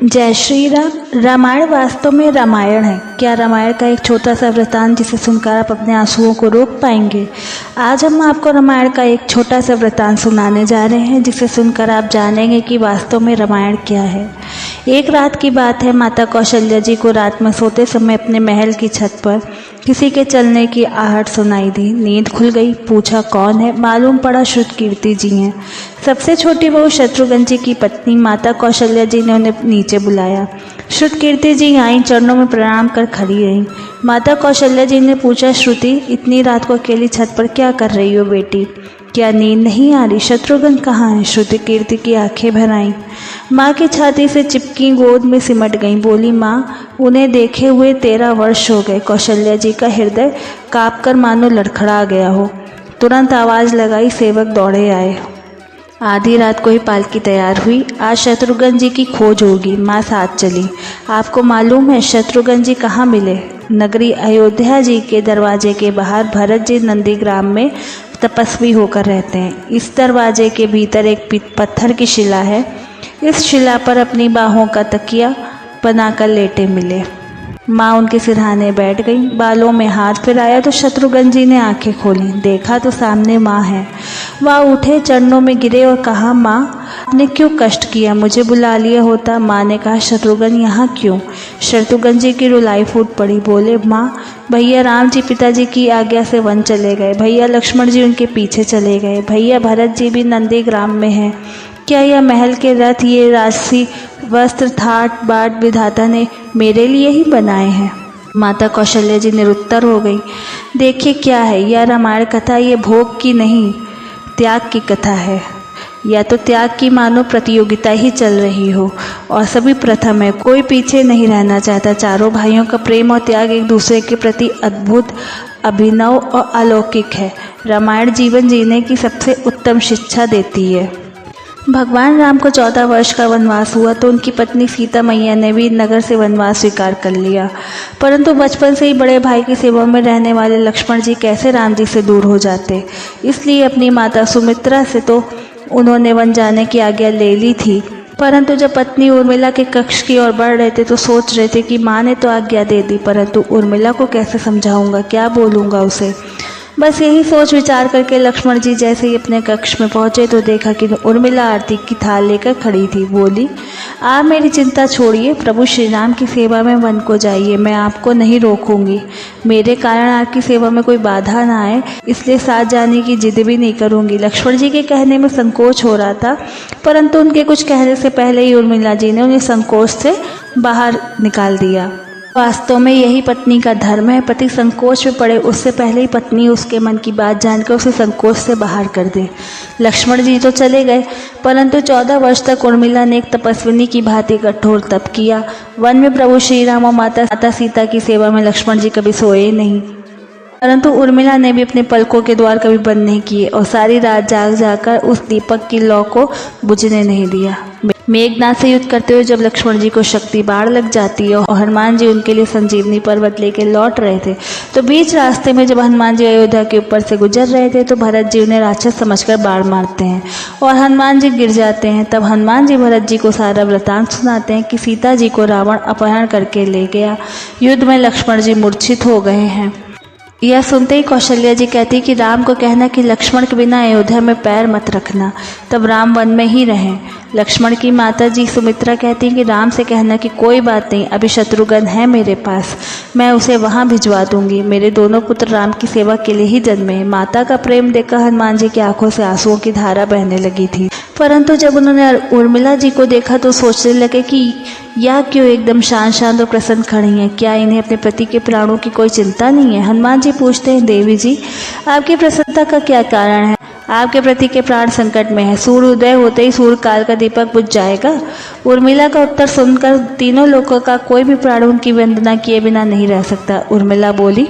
जय श्री राम। रामायण वास्तव में रामायण है। क्या रामायण का एक छोटा सा वृतांत जिसे सुनकर आप अपने आंसुओं को रोक पाएंगे? आज हम आपको रामायण का एक छोटा सा वृतांत सुनाने जा रहे हैं जिसे सुनकर आप जानेंगे कि वास्तव में रामायण क्या है। एक रात की बात है। माता कौशल्या जी को रात में सोते समय अपने महल की छत पर किसी के चलने की आहट सुनाई दी। नींद खुल गई। पूछा कौन है? मालूम पड़ा श्रुतकीर्ति जी हैं। सबसे छोटी बहू शत्रुघ्न जी की पत्नी माता कौशल्या जी ने उन्हें नीचे बुलाया। श्रुतकीर्ति जी आई, चरणों में प्रणाम कर खड़ी रहीं। माता कौशल्या जी ने पूछा, श्रुति इतनी रात को अकेली छत पर क्या कर रही हो बेटी? क्या नींद नहीं आ रही? शत्रुघ्न कहाँ है? श्रुतकीर्ति की आंखें भर आईं। माँ की छाती से चिपकी गोद में सिमट गईं। बोली, माँ उन्हें देखे हुए 13 वर्ष हो गए। कौशल्या जी का हृदय कांपकर मानो लड़खड़ा गया हो। तुरंत आवाज़ लगाई, सेवक दौड़े आए। आधी रात को ही पालकी तैयार हुई। आज शत्रुघ्न जी की खोज होगी। माँ साथ चली। आपको मालूम है शत्रुघ्न जी कहाँ मिले? नगरी अयोध्या जी के दरवाजे के बाहर भरत जी नंदीग्राम में तपस्वी होकर रहते हैं। इस दरवाजे के भीतर एक पत्थर की शिला है। इस शिला पर अपनी बाहों का तकिया बनाकर लेटे मिले। माँ उनके सिरहाने बैठ गई। बालों में हाथ फिराया तो शत्रुघ्न जी ने आंखें खोली। देखा तो सामने माँ है। वह उठे, चरणों में गिरे और कहा, माँ आपने क्यों कष्ट किया? मुझे बुला लिया होता। माँ ने कहा, शत्रुघ्न यहाँ क्यों? शत्रुघ्न जी की रुलाई फूट पड़ी। बोले, माँ भैया राम जी पिताजी की आज्ञा से वन चले गए। भैया लक्ष्मण जी उनके पीछे चले गए। भैया भरत जी भी नंदीग्राम में हैं। क्या यह महल के रथ, ये राजसी वस्त्र, ठाट बाट विधाता ने मेरे लिए ही बनाए हैं? माता कौशल्या जी निरुत्तर हो गई। देखिए क्या है यह रामायण कथा, ये भोग की नहीं त्याग की कथा है। या तो त्याग की मानो प्रतियोगिता ही चल रही हो और सभी प्रथम है, कोई पीछे नहीं रहना चाहता। चारों भाइयों का प्रेम और त्याग एक दूसरे के प्रति अद्भुत, अभिनव और अलौकिक है। रामायण जीवन जीने की सबसे उत्तम शिक्षा देती है। भगवान राम को 14 वर्ष का वनवास हुआ तो उनकी पत्नी सीता मैया ने भी नगर से वनवास स्वीकार कर लिया। परंतु बचपन से ही बड़े भाई की सेवा में रहने वाले लक्ष्मण जी कैसे राम जी से दूर हो जाते? इसलिए अपनी माता सुमित्रा से तो उन्होंने वन जाने की आज्ञा ले ली थी। परंतु जब पत्नी उर्मिला के कक्ष की ओर बढ़ रहे थे तो सोच रहे थे कि माँ ने तो आज्ञा दे दी, परंतु उर्मिला को कैसे समझाऊंगा, क्या बोलूँगा उसे। बस यही सोच विचार करके लक्ष्मण जी जैसे ही अपने कक्ष में पहुंचे तो देखा कि उर्मिला आरती की थाल लेकर खड़ी थी। बोली, आप मेरी चिंता छोड़िए, प्रभु श्री राम की सेवा में वन को जाइए, मैं आपको नहीं रोकूंगी। मेरे कारण आपकी सेवा में कोई बाधा ना आए, इसलिए साथ जाने की जिद भी नहीं करूंगी। लक्ष्मण जी के कहने में संकोच हो रहा था, परंतु उनके कुछ कहने से पहले ही उर्मिला जी ने उन्हें संकोच से बाहर निकाल दिया। वास्तव में यही पत्नी का धर्म है। पति संकोच में पड़े उससे पहले ही पत्नी उसके मन की बात जानकर उसे संकोच से बाहर कर दे। लक्ष्मण जी तो चले गए, परंतु 14 वर्ष तक उर्मिला ने एक तपस्विनी की भांति कठोर तप किया। वन में प्रभु श्री राम और माता सीता की सेवा में लक्ष्मण जी कभी सोए नहीं, परंतु उर्मिला ने भी अपने पलकों के द्वार कभी बंद नहीं किए और सारी रात जाग जाकर उस दीपक की लौ को बुझने नहीं दिया। मेघनाथ से युद्ध करते हुए जब लक्ष्मण जी को शक्ति बाढ़ लग जाती है और हनुमान जी उनके लिए संजीवनी पर्वत लेकर लौट रहे थे, तो बीच रास्ते में जब हनुमान जी अयोध्या के ऊपर से गुजर रहे थे तो भरत जी उन्हें राक्षस समझकर बाढ़ मारते हैं और हनुमान जी गिर जाते हैं। तब हनुमान जी भरत जी को सारा वृतांत सुनाते हैं कि सीता जी को रावण अपहरण करके ले गया। युद्ध में लक्ष्मण जी मूर्छित हो गए हैं। यह सुनते ही कौशल्या जी कहती कि राम को कहना कि लक्ष्मण के बिना अयोध्या में पैर मत रखना, तब राम वन में ही रहें। लक्ष्मण की माता जी सुमित्रा कहती कि राम से कहना कि कोई बात नहीं, अभी शत्रुघ्न है मेरे पास, मैं उसे वहां भिजवा दूंगी। मेरे दोनों पुत्र राम की सेवा के लिए ही जन्मे। माता का प्रेम देखकर हनुमान जी की आंखों से आंसुओं की धारा बहने लगी थी। परंतु जब उन्होंने उर्मिला जी को देखा तो सोचने लगे कि यह क्यों एकदम शांत और प्रसन्न खड़ी हैं, क्या इन्हें अपने पति के प्राणों की कोई चिंता नहीं है? हनुमान जी पूछते हैं, देवी जी आपकी प्रसन्नता का क्या कारण है? आपके प्रति के प्राण संकट में है। सूर्य उदय होते ही सूर्य काल का दीपक बुझ जाएगा। उर्मिला का उत्तर सुनकर तीनों लोगों का कोई भी प्राण उनकी वंदना किए बिना नहीं रह सकता। उर्मिला बोली,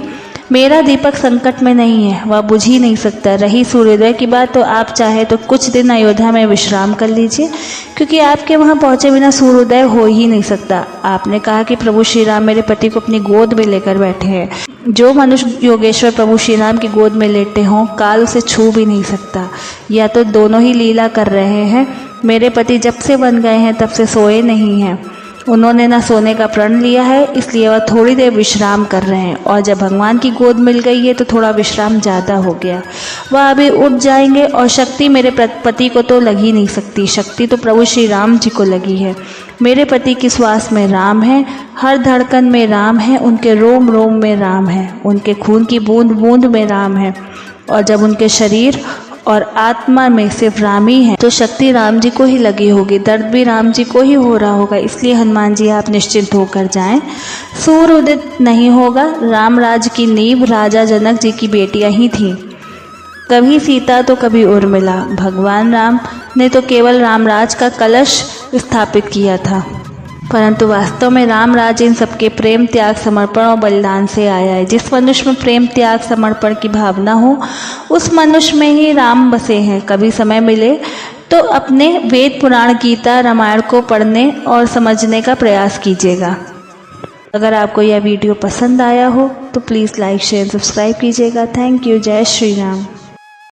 मेरा दीपक संकट में नहीं है, वह बुझ ही नहीं सकता। रही सूर्योदय की बात, तो आप चाहे तो कुछ दिन अयोध्या में विश्राम कर लीजिए, क्योंकि आपके वहां पहुंचे बिना सूर्योदय हो ही नहीं सकता। आपने कहा कि प्रभु श्री राम मेरे पति को अपनी गोद में लेकर बैठे हैं। जो मनुष्य योगेश्वर प्रभु श्री राम की गोद में लेटे हों, काल उसे छू भी नहीं सकता। या तो दोनों ही लीला कर रहे हैं। मेरे पति जब से बन गए हैं तब से सोए नहीं हैं। उन्होंने ना सोने का प्रण लिया है, इसलिए वह थोड़ी देर विश्राम कर रहे हैं, और जब भगवान की गोद मिल गई है तो थोड़ा विश्राम ज़्यादा हो गया। वह अभी उठ जाएंगे, और शक्ति मेरे पति को तो लग ही नहीं सकती, शक्ति तो प्रभु श्री राम जी को लगी है। मेरे पति की श्वास में राम है, हर धड़कन में राम है, उनके रोम रोम में राम है, उनके खून की बूंद बूंद में राम है। और जब उनके शरीर और आत्मा में सिर्फ राम ही है तो शक्ति राम जी को ही लगी होगी, दर्द भी राम जी को ही हो रहा होगा। इसलिए हनुमान जी आप निश्चिंत होकर जाएं। सूर्य उदित नहीं होगा। राम राज्य की नींव राजा जनक जी की बेटियां ही थीं, कभी सीता तो कभी उर्मिला। भगवान राम ने तो केवल रामराज का कलश स्थापित किया था, परंतु वास्तव में राम राज्य इन सबके प्रेम, त्याग, समर्पण और बलिदान से आया है। जिस मनुष्य में प्रेम, त्याग, समर्पण की भावना हो, उस मनुष्य में ही राम बसे हैं। कभी समय मिले तो अपने वेद, पुराण, गीता, रामायण को पढ़ने और समझने का प्रयास कीजिएगा। अगर आपको यह वीडियो पसंद आया हो तो प्लीज़ लाइक, शेयर, सब्सक्राइब कीजिएगा। Thank you. जय श्री राम।